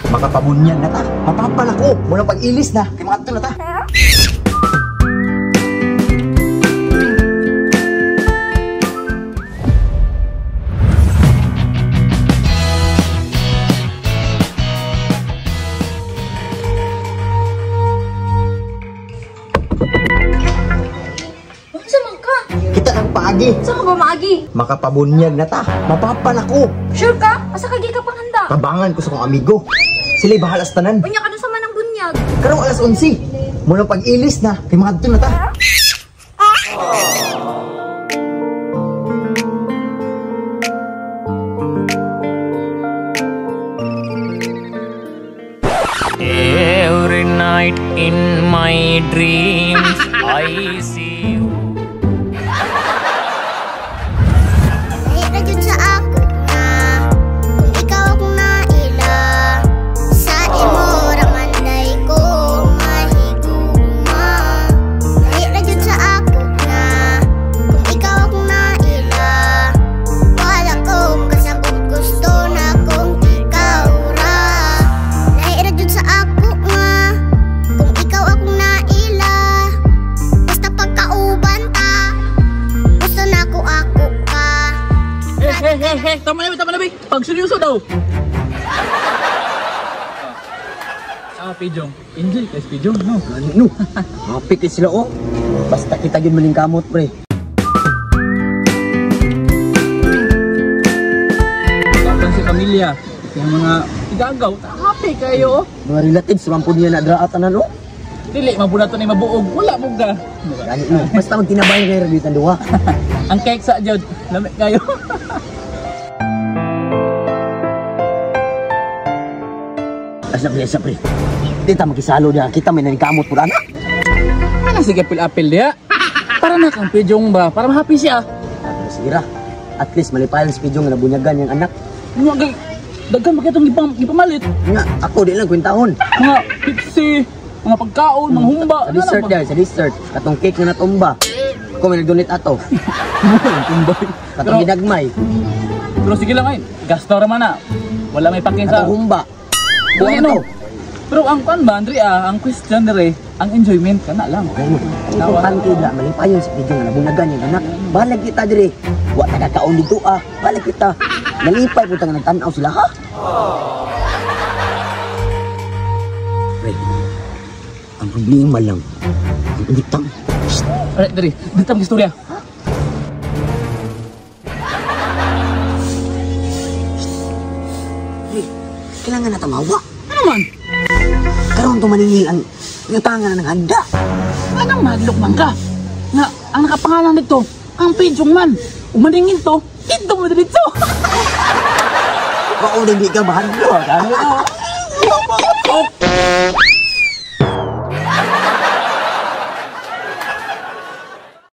Makapabunyan na ta. Mapapala ko. Muna pag-ilis na. Kaya mga ito na ta. Kita kang paagi. Saan ka ba maagi? Makapabunyag na ta. Mapapala ko. Sure ka? Asa kagi ka pang handa? Tabangan ko sa kong amigo. Sila'y bahalas tanan. Unya ka dun sa manang bunyag. Karong alas 11. Muna pag-ilis na. Kaya mga ito na ta. Every night in my dreams I see you. Tama na, bay. Pag seryoso daw. Pijong. Enjoy guys, Pijong, no? Ano? Happy kayo sila, oh. Basta kita yun maling kamot, pre. Kapag si pamilya, yung mga igagaw, happy kayo, oh. Mga relatives, mampun niya na draatan na, no? Dili, mabuna to na mabuog. Wala mo ka. Ganit mo. Basta magtinabayan kayo rin dito, duwa. Ang cake sa Jod, lamig kayo. Asa pre. Dito makisalo diyan. Kita may nanikamot po na. Ano sige apil dia? Para na kang Pijong ba? Para ma-happy siya. Sige ra. At least malipayan si Pijong na nabunyagan yung anak. Mga daghan ba kitong ipamalit? Nga, ako di lang kwentahon. Mga pipsi, mga pagkaon, mga humba. Sa dessert diyan, sa dessert. Katong cake na natumba. Ako may nag-donate ato. Katong ginagmay. Pero sige lang ay, gasto raman na. Wala may pakin sa Katong humba. Ano? Pero ang pan ba, Andrea, ang question dire, ang enjoyment ka na lang. Importante na, malipayon si Pijong na nabunyagan yung anak. Balag kita dire. Wa nakakaon dito ah. Balag kita. Nalipay po tayo nagtanaw sila ha. Pre, ang problema lang, ang ulitang. Alright, dire, dito ang istorya. Kailangan na tamawa. Ano man? Karoon to maningil ang natangan na ng handa. Anong madlok man ka? Nga, ang nakapangalan nito, ang Pijong man. Umaningin to, ito mo dito. Baka hindi ka mahadlo. Kaya